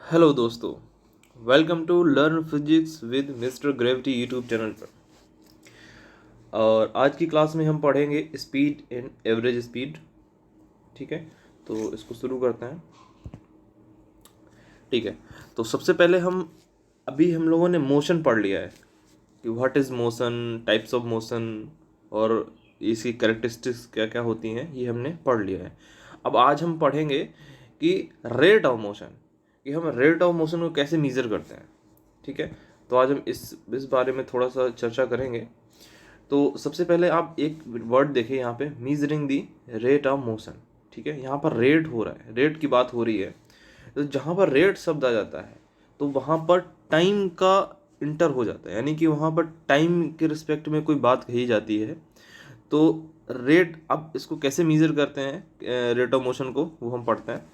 Hello दोस्तों, welcome to learn physics with mister gravity YouTube channel पर। और आज की क्लास में हम पढ़ेंगे स्पीड एंड एवरेज स्पीड। ठीक है, तो इसको शुरू करते हैं। ठीक है, तो सबसे पहले हम लोगों ने मोशन पढ़ लिया है कि what is motion, types of motion और इसकी कैरेक्टरिस्टिक्स क्या क्या होती हैं, ये हमने पढ़ लिया है। अब आज हम पढ़ेंगे कि रेट ऑफ मोशन, कि हम रेट ऑफ मोशन को कैसे मेज़र करते हैं। ठीक है, तो आज हम इस बारे में थोड़ा सा चर्चा करेंगे। तो सबसे पहले आप एक वर्ड देखें यहाँ पे, measuring the rate of motion. ठीक है, यहाँ पर रेट हो रहा है, रेट की बात हो रही है। तो जहाँ पर रेट शब्द आ जाता है तो वहाँ पर टाइम का इंटर हो जाता है, यानी कि वहाँ पर टाइम के रिस्पेक्ट में कोई बात कही जाती है। तो रेट, अब इसको कैसे मेज़र करते हैं रेट ऑफ मोशन को, वो हम पढ़ते हैं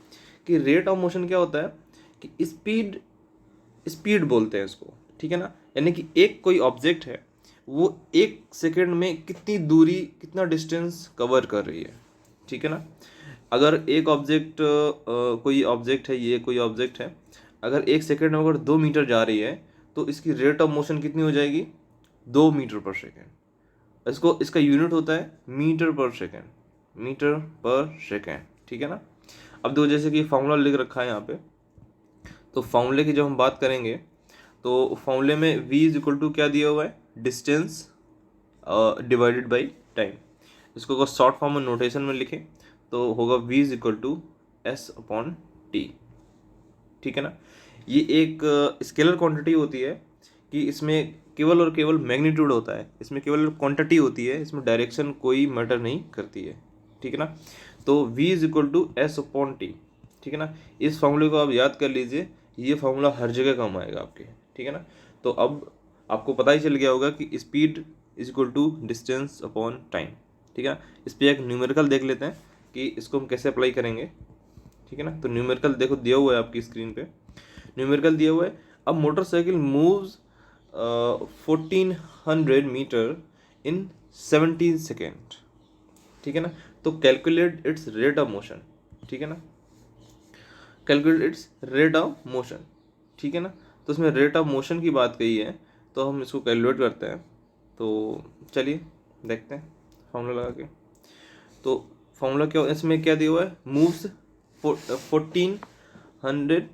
कि रेट ऑफ मोशन क्या होता है। कि स्पीड, स्पीड बोलते हैं इसको। ठीक है ना, यानी कि एक कोई ऑब्जेक्ट है, वो एक सेकेंड में कितनी दूरी, कितना डिस्टेंस कवर कर रही है। ठीक है ना, अगर एक ऑब्जेक्ट, कोई ऑब्जेक्ट है, ये कोई ऑब्जेक्ट है, अगर एक सेकेंड में अगर 2 मीटर जा रही है तो इसकी रेट ऑफ मोशन कितनी हो जाएगी, 2 मीटर पर सेकेंड। इसको, इसका यूनिट होता है मीटर पर सेकेंड, मीटर पर सेकेंड। ठीक है ना, अब दो, जैसे कि फॉर्मूला लिख रखा है यहाँ पे, तो फॉर्मूले की जब हम बात करेंगे तो फॉर्मूले में v इज इक्वल टू क्या दिया हुआ है, डिस्टेंस डिवाइडेड बाई टाइम। इसको अगर शॉर्ट फॉर्म में नोटेशन में लिखें तो होगा v is equal to S upon T. ठीक है ना, ये एक स्केलर क्वांटिटी होती है कि इसमें केवल और केवल मैग्नीट्यूड होता है, इसमें केवल क्वांटिटी होती है, इसमें डायरेक्शन कोई मैटर नहीं करती है। ठीक है ना, तो v is equal to S upon T. ठीक है ना, इस फॉर्मूले को आप याद कर लीजिए, ये फॉर्मूला हर जगह काम आएगा आपके। ठीक है ना, तो अब आपको पता ही चल गया होगा कि speed is equal to distance upon time. ठीक है, इस पर एक न्यूमेरिकल देख लेते हैं कि इसको हम कैसे अप्लाई करेंगे। ठीक है ना, तो न्यूमेरिकल देखो दिया हुआ है आपकी स्क्रीन पे, न्यूमेरिकल दिया हुआ है। अब मोटरसाइकिल मूव्स 1400 मीटर इन 17 सेकेंड। ठीक है ना, तो calculate its rate of motion. ठीक है ना, calculate its rate of motion. ठीक है ना, तो इसमें रेट ऑफ मोशन की बात कही है, तो हम इसको कैलकुलेट करते हैं। तो चलिए देखते हैं फॉर्मूला लगा के। तो फॉर्मूला क्या, इसमें क्या दिया हुआ है, मूव्स 1400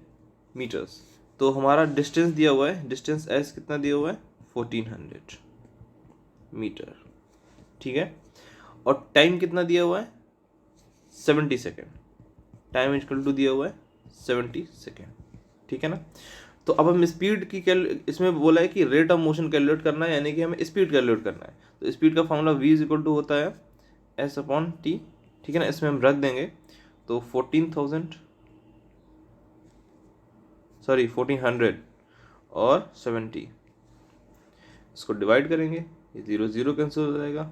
मीटर्स। तो हमारा डिस्टेंस दिया हुआ है, डिस्टेंस एस कितना दिया हुआ है, 1400 मीटर। ठीक है, और टाइम कितना दिया हुआ है, 70 सेकेंड। टाइम इक्वल टू दिया हुआ है 70 सेकेंड। ठीक है ना, तो अब हम स्पीड की इसमें बोला है कि रेट ऑफ मोशन कैलकुलेट करना है, यानी कि हमें स्पीड कैलकुलेट करना है। तो स्पीड का formula v is equal to होता है एस अपॉन टी। ठीक है ना, इसमें हम रख देंगे तो 1400 और 70, इसको डिवाइड करेंगे, ये 0 0 कैंसिल हो जाएगा,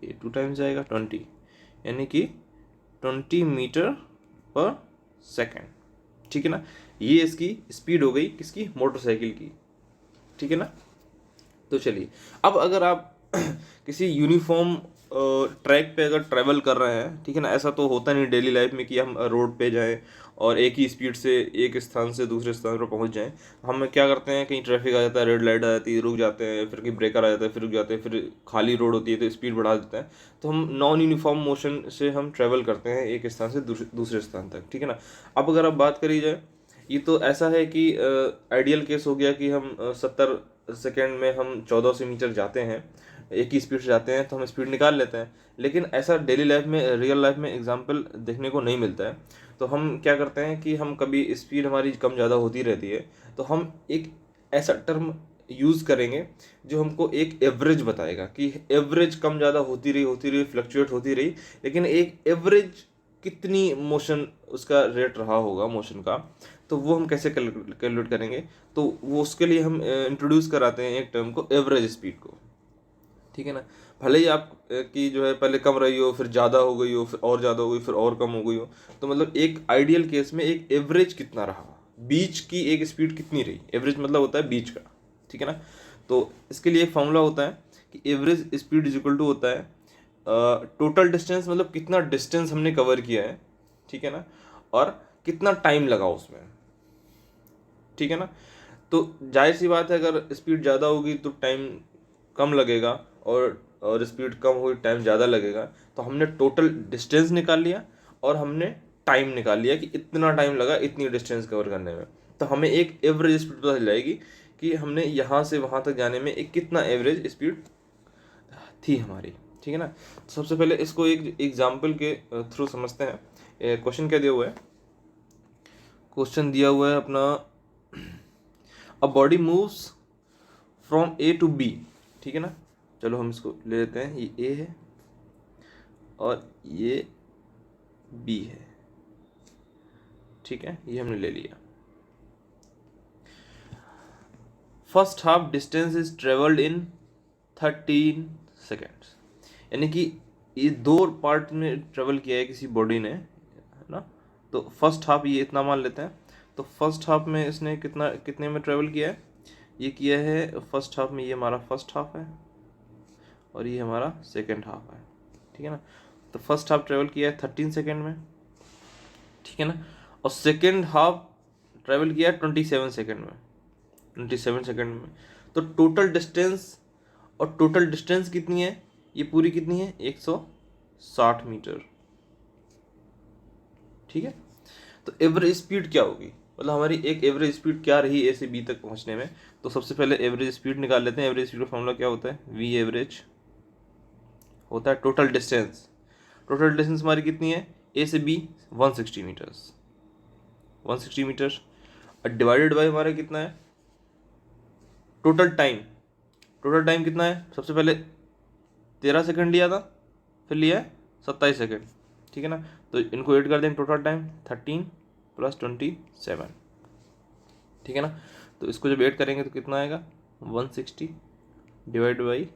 ये 2 टाइम्स जाएगा 20, यानी कि 20 मीटर पर सेकेंड। ठीक है ना, ये इसकी स्पीड हो गई, किसकी, मोटरसाइकिल की। ठीक है ना, तो चलिए, अब अगर आप किसी यूनिफॉर्म ट्रैक पे अगर ट्रैवल कर रहे हैं, ठीक है ना, ऐसा तो होता नहीं डेली लाइफ में कि हम रोड पे जाएं और एक ही स्पीड से एक स्थान से दूसरे स्थान पर पहुंच जाएं। हम क्या करते हैं, कहीं ट्रैफिक आ जाता है, रेड लाइट आ जाती है, रुक जाते हैं, फिर कहीं ब्रेकर आ जाता है, फिर रुक जाते हैं, फिर खाली रोड होती है तो स्पीड बढ़ा देते हैं। तो हम नॉन यूनिफॉर्म मोशन से हम ट्रैवल करते हैं एक स्थान से दूसरे स्थान तक। ठीक है ना, अब अगर आप बात करी जाए, ये तो ऐसा है कि आइडियल केस हो गया कि हम 70 सेकेंड में हम 1400 मीटर जाते हैं, एक ही स्पीड से जाते हैं, तो हम स्पीड निकाल लेते हैं। लेकिन ऐसा डेली लाइफ में, रियल लाइफ में एग्जाम्पल देखने को नहीं मिलता है। तो हम क्या करते हैं कि हम कभी स्पीड हमारी कम ज़्यादा होती रहती है, तो हम एक ऐसा टर्म यूज़ करेंगे जो हमको एक एवरेज बताएगा कि एवरेज कम ज़्यादा होती रही, फ्लक्चुएट होती रही, लेकिन एक एवरेज कितनी मोशन उसका रेट रहा होगा मोशन का, तो वो हम कैसे कैलकुलेट करेंगे। तो वो उसके लिए हम इंट्रोड्यूस कराते हैं एक टर्म को, एवरेज स्पीड को। ठीक है ना, भले ही आप की जो है पहले कम रही हो, फिर ज़्यादा हो गई हो, फिर और ज़्यादा हो गई, फिर और कम हो गई हो, तो मतलब एक आइडियल केस में एक एवरेज कितना रहा, बीच की एक स्पीड कितनी रही, एवरेज मतलब होता है बीच का। ठीक है ना, तो इसके लिए एक फॉर्मूला होता है कि average speed is equal to होता है टोटल डिस्टेंस, मतलब कितना डिस्टेंस हमने कवर किया है। ठीक है ना, और कितना टाइम लगा उसमें। ठीक है ना। तो जाहिर सी बात है, अगर स्पीड ज़्यादा होगी तो टाइम कम लगेगा, और स्पीड कम हुई टाइम ज़्यादा लगेगा। तो हमने टोटल डिस्टेंस निकाल लिया और हमने टाइम निकाल लिया कि इतना टाइम लगा इतनी डिस्टेंस कवर करने में। तो हमें एक एवरेज स्पीड पता चल जाएगी कि हमने यहाँ से वहाँ तक जाने में एक कितना एवरेज स्पीड थी हमारी। ठीक है ना। तो सबसे पहले इसको एक एग्जाम्पल के थ्रू समझते हैं। क्वेश्चन क्या दिया हुआ है? क्वेश्चन दिया हुआ है अपना, a body moves from A to B. ठीक है ना। चलो हम इसको ले लेते हैं, ये ए है और ये बी है। ठीक है, ये हमने ले लिया। First half distance is travelled in 13 seconds, यानी कि ये 2 पार्ट में ट्रेवल किया है किसी बॉडी ने, है ना। तो फर्स्ट हाफ ये इतना मान लेते हैं। तो फर्स्ट हाफ में इसने कितने में ट्रेवल किया है? ये किया है फर्स्ट हाफ में, ये हमारा फर्स्ट हाफ है और ये हमारा सेकेंड हाफ है। ठीक है ना। तो फर्स्ट हाफ ट्रेवल किया है 13 सेकेंड में। ठीक है ना। और सेकेंड हाफ ट्रेवल किया है 27 सेकेंड में। 27 सेकेंड में। तो टोटल डिस्टेंस कितनी है? ये पूरी कितनी है? 160 मीटर। ठीक है। तो एवरेज स्पीड क्या होगी, मतलब हमारी एक एवरेज स्पीड क्या रही ए से बी तक पहुंचने में? तो सबसे पहले एवरेज स्पीड निकाल लेते हैं। एवरेज स्पीड का फॉर्मूला क्या होता है? वी एवरेज होता है टोटल डिस्टेंस। टोटल डिस्टेंस हमारी कितनी है ए से B? 160 metres. 160 metre divided by हमारा कितना है? टोटल टाइम कितना है? सबसे पहले 13 सेकंड लिया था, फिर लिया है 27 सेकंड। ठीक है ना। तो इनको ऐड कर देंगे, टोटल टाइम 13 + 27। ठीक है ना। तो इसको जब ऐड करेंगे तो कितना आएगा? 160 डिवाइड बाई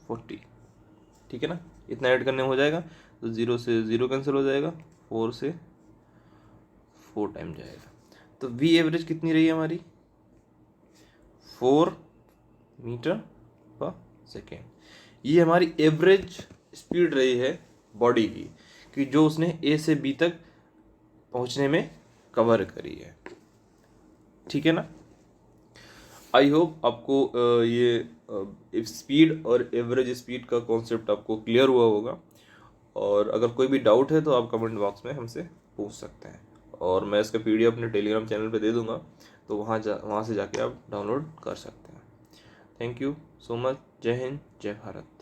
40। ठीक है ना। इतना ऐड करने में हो जाएगा। तो 0 से 0 कैंसिल हो जाएगा, 4 से 4 टाइम जाएगा। तो वी एवरेज कितनी रही है हमारी? 4 मीटर पर सेकेंड। ये हमारी एवरेज स्पीड रही है बॉडी की, कि जो उसने ए से बी तक पहुंचने में कवर करी है। ठीक है ना। आई होप आपको ये स्पीड और एवरेज स्पीड का कॉन्सेप्ट आपको क्लियर हुआ होगा। और अगर कोई भी डाउट है तो आप कमेंट बॉक्स में हमसे पूछ सकते हैं, और मैं इसका पीडीएफ अपने टेलीग्राम चैनल पे दे दूंगा, तो वहाँ से जाके आप डाउनलोड कर सकते हैं। Thank you so much. जय हिंद, जय भारत।